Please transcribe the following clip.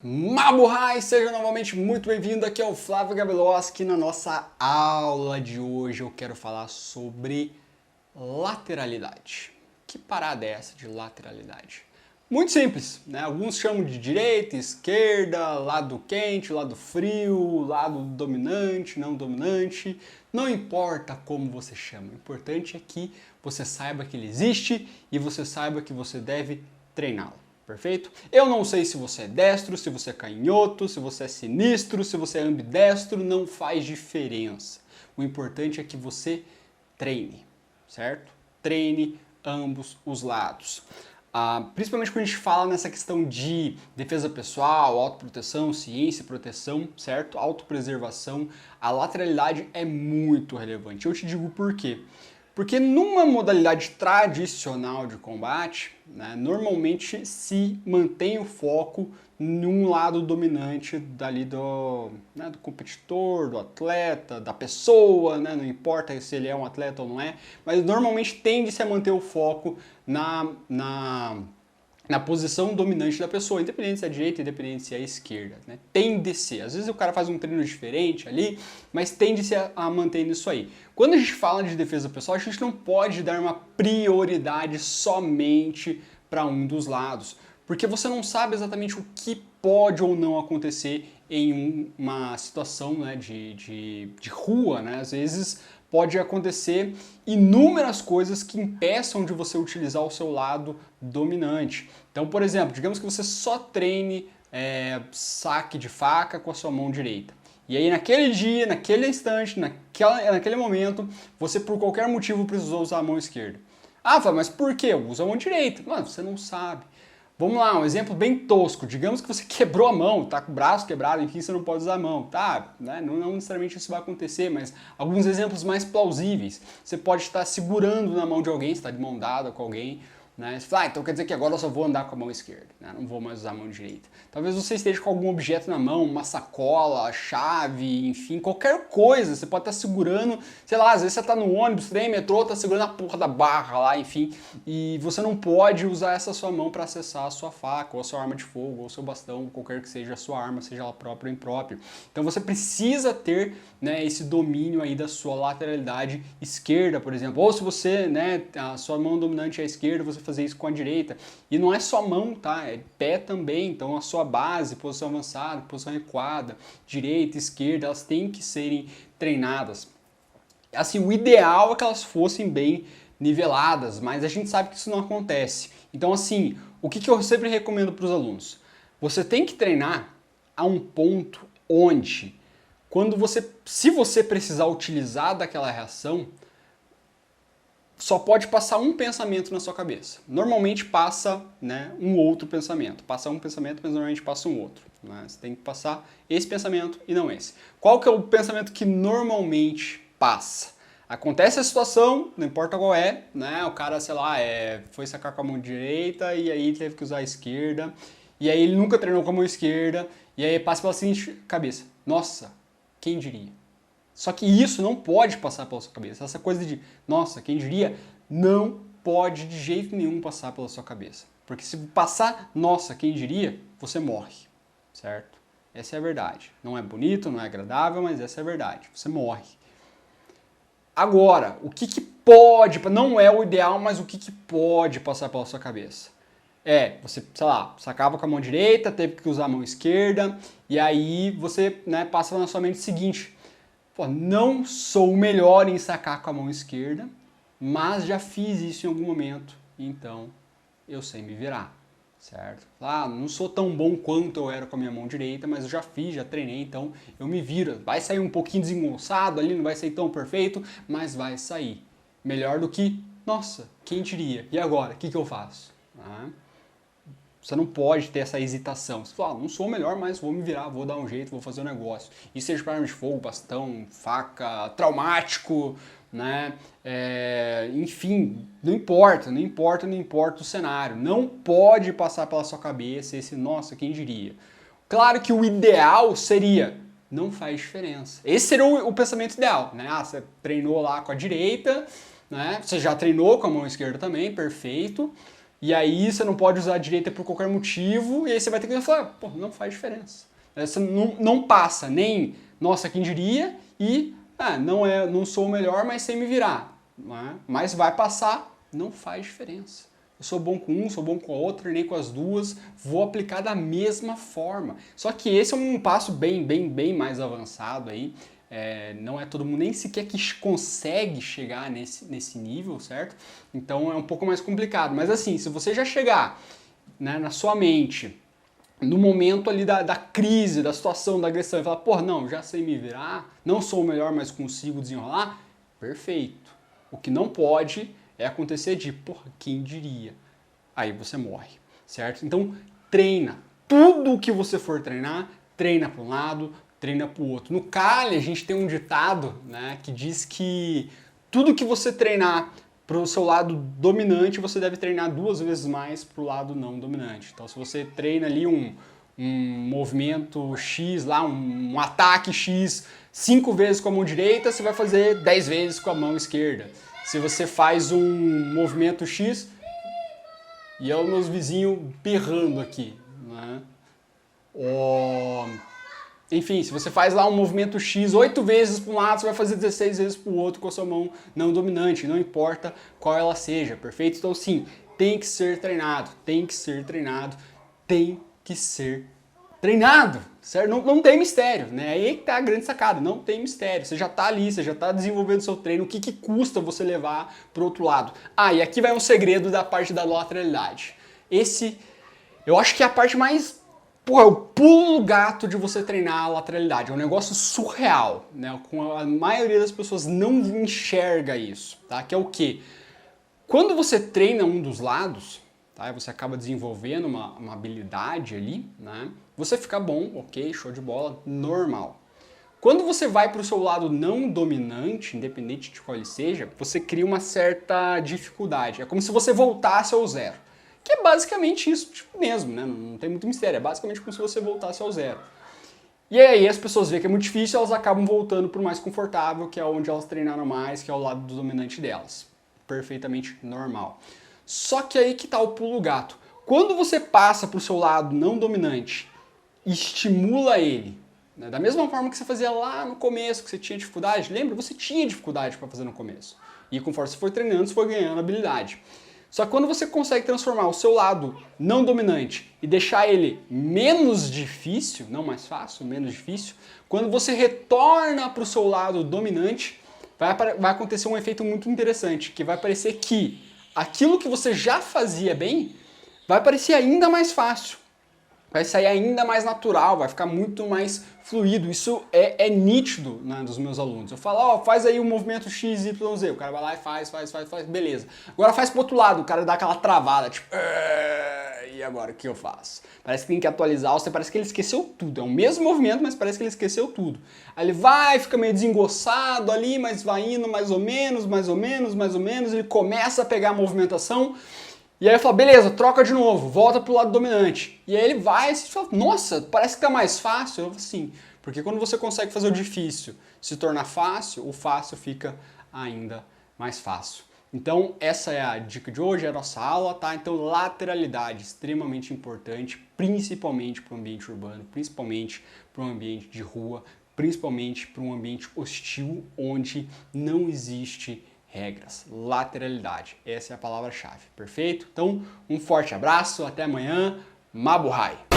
Mabuhay, seja novamente muito bem-vindo, aqui é o Flávio Gabeloski. Na nossa aula de hoje eu quero falar sobre lateralidade. Que parada é essa de lateralidade? Muito simples, né? Alguns chamam de direita, esquerda, lado quente, lado frio, lado dominante, não dominante. Não importa como você chama, o importante é que você saiba que ele existe e você saiba que você deve treiná-lo. Perfeito? Eu não sei se você é destro, se você é canhoto, se você é sinistro, se você é ambidestro, não faz diferença. O importante é que você treine, certo? Treine ambos os lados. Principalmente quando a gente fala nessa questão de defesa pessoal, autoproteção, ciência e proteção, certo? Autopreservação, a lateralidade é muito relevante. Eu te digo por quê. Porque numa modalidade tradicional de combate, né, normalmente se mantém o foco num lado dominante dali do competidor, do atleta, da pessoa, né, não importa se ele é um atleta ou não é, mas normalmente tende-se a manter o foco na posição dominante da pessoa, independente se é a direita, independente se é a esquerda, né? Tende-se. Às vezes o cara faz um treino diferente ali, mas tende-se a manter isso aí. Quando a gente fala de defesa pessoal, a gente não pode dar uma prioridade somente para um dos lados, porque você não sabe exatamente o que pode ou não acontecer em uma situação, né, de rua, né? Às vezes pode acontecer inúmeras coisas que impeçam de você utilizar o seu lado dominante. Então, por exemplo, digamos que você só treine saque de faca com a sua mão direita. E aí naquele dia, naquele instante, naquele momento, você por qualquer motivo precisou usar a mão esquerda. Ah, mas por quê? Eu uso a mão direita. Mano, você não sabe. Vamos lá, um exemplo bem tosco. Digamos que você quebrou a mão, tá com o braço quebrado, enfim, você não pode usar a mão. Tá, né? Não necessariamente isso vai acontecer, mas alguns exemplos mais plausíveis. Você pode estar segurando na mão de alguém, você está de mão dada com alguém, né? Você fala, então quer dizer que agora eu só vou andar com a mão esquerda, né? Não vou mais usar a mão direita. Talvez você esteja com algum objeto na mão, uma sacola, chave, enfim, qualquer coisa. Você pode estar segurando, sei lá, às vezes você está no ônibus, trem, metrô, está segurando a porra da barra lá, enfim, e você não pode usar essa sua mão para acessar a sua faca, ou a sua arma de fogo, ou o seu bastão, qualquer que seja a sua arma, seja ela própria ou imprópria. Então você precisa ter, né, esse domínio aí da sua lateralidade esquerda, por exemplo. Ou se você, né, a sua mão dominante é a esquerda, você fazer isso com a direita. E não é só mão, tá? É pé também. Então a sua base, posição avançada, posição recuada, direita, esquerda, elas têm que serem treinadas. Assim, o ideal é que elas fossem bem niveladas, mas a gente sabe que isso não acontece. Então, assim, o que eu sempre recomendo para os alunos? Você tem que treinar a um ponto onde, se você precisar utilizar daquela reação, só pode passar um pensamento na sua cabeça. Normalmente passa, né, um outro pensamento. Passa um pensamento, mas normalmente passa um outro. Né? Você tem que passar esse pensamento e não esse. Qual que é o pensamento que normalmente passa? Acontece a situação, não importa qual é, né? O cara, sei lá, foi sacar com a mão direita e aí teve que usar a esquerda. E aí ele nunca treinou com a mão esquerda. E aí passa pela seguinte cabeça. Nossa, quem diria? Só que isso não pode passar pela sua cabeça. Essa coisa de, nossa, quem diria, não pode de jeito nenhum passar pela sua cabeça. Porque se passar, nossa, quem diria, você morre, certo? Essa é a verdade. Não é bonito, não é agradável, mas essa é a verdade. Você morre. Agora, o que pode, não é o ideal, mas o que pode passar pela sua cabeça? Você, sei lá, sacava com a mão direita, teve que usar a mão esquerda, e aí você, né, passa na sua mente o seguinte: pô, não sou o melhor em sacar com a mão esquerda, mas já fiz isso em algum momento, então eu sei me virar, certo? Não sou tão bom quanto eu era com a minha mão direita, mas eu já fiz, já treinei, então eu me viro. Vai sair um pouquinho desengonçado ali, não vai sair tão perfeito, mas vai sair. Melhor do que, nossa, quem diria? E agora, o que eu faço? Você não pode ter essa hesitação. Você fala, não sou o melhor, mas vou me virar, vou dar um jeito, vou fazer um negócio. E seja para arma de fogo, bastão, faca, traumático, né? Enfim, não importa o cenário. Não pode passar pela sua cabeça esse, nossa, quem diria? Claro que o ideal seria, não faz diferença. Esse seria o pensamento ideal, né? Você treinou lá com a direita, né? Você já treinou com a mão esquerda também, perfeito. e aí você não pode usar a direita por qualquer motivo, e aí você vai ter que falar, pô, não faz diferença. Você não passa nem, nossa, quem diria, e não sou o melhor, mas sei me virar. Né? Mas vai passar, não faz diferença. Eu sou bom com um, sou bom com a outra, nem com as duas, vou aplicar da mesma forma. Só que esse é um passo bem mais avançado aí. Não é todo mundo nem sequer que consegue chegar nesse nível, certo? Então é um pouco mais complicado. Mas assim, se você já chegar, né, na sua mente, no momento ali da crise, da situação, da agressão, e falar, pô, não, já sei me virar, não sou o melhor, mas consigo desenrolar, perfeito. O que não pode é acontecer de, porra, quem diria? Aí você morre, certo? Então, treina. Tudo o que você for treinar, treina para um lado, treina para o outro. No Kali, a gente tem um ditado, né, que diz que tudo que você treinar para o seu lado dominante, você deve treinar 2 vezes mais para o lado não dominante. Então, se você treina ali um movimento X, lá, um ataque X, 5 vezes com a mão direita, você vai fazer 10 vezes com a mão esquerda. Se você faz um movimento X, e é os meus vizinhos berrando aqui, né? Enfim, se você faz lá um movimento X 8 vezes para um lado, você vai fazer 16 vezes para o outro com a sua mão não dominante, não importa qual ela seja, perfeito? Então sim, tem que ser treinado, tem que ser treinado, tem que ser treinado, certo? Não tem mistério, né? Aí que tá a grande sacada, não tem mistério. Você já tá ali, você já tá desenvolvendo seu treino, o que custa você levar pro outro lado? E aqui vai um segredo da parte da lateralidade. Eu acho que é a parte mais, é o pulo do gato de você treinar a lateralidade. É um negócio surreal, né? Com a maioria das pessoas não enxerga isso, tá? Que é o quê? Quando você treina um dos lados, tá? Você acaba desenvolvendo uma habilidade ali, né? Você fica bom, ok, show de bola, normal. Quando você vai para o seu lado não dominante, independente de qual ele seja, você cria uma certa dificuldade. É como se você voltasse ao zero. Que é basicamente isso mesmo, né? Não tem muito mistério, é basicamente como se você voltasse ao zero. E aí as pessoas veem que é muito difícil, elas acabam voltando para o mais confortável, que é onde elas treinaram mais, que é o lado do dominante delas. Perfeitamente normal. Só que aí que tá o pulo gato. Quando você passa para o seu lado não dominante, estimula ele, né? Da mesma forma que você fazia lá no começo, que você tinha dificuldade, lembra? Você tinha dificuldade para fazer no começo. E conforme você foi treinando, você foi ganhando habilidade. Só que quando você consegue transformar o seu lado não dominante e deixar ele menos difícil, não mais fácil, menos difícil, quando você retorna para o seu lado dominante, vai acontecer um efeito muito interessante, que vai parecer que aquilo que você já fazia bem vai parecer ainda mais fácil. Vai sair ainda mais natural, vai ficar muito mais fluido. Isso é nítido, né, dos meus alunos. Eu falo, faz aí o movimento X, Y, Z. O cara vai lá e faz, beleza. Agora faz pro outro lado, o cara dá aquela travada, tipo, e agora o que eu faço? Parece que tem que atualizar, você parece que ele esqueceu tudo. É o mesmo movimento, mas parece que ele esqueceu tudo. Aí ele vai, fica meio desengoçado ali, mas vai indo mais ou menos, ele começa a pegar a movimentação. E aí eu falo, beleza, troca de novo, volta pro lado dominante. E aí ele vai e fala, nossa, parece que tá mais fácil. Eu falo, sim, porque quando você consegue fazer o difícil se tornar fácil, o fácil fica ainda mais fácil. Então essa é a dica de hoje, é a nossa aula, tá? Então lateralidade, extremamente importante, principalmente para o ambiente urbano, principalmente para um ambiente de rua, principalmente para um ambiente hostil, onde não existe regras, lateralidade. Essa é a palavra-chave, perfeito? Então, um forte abraço, até amanhã, Mabuhay!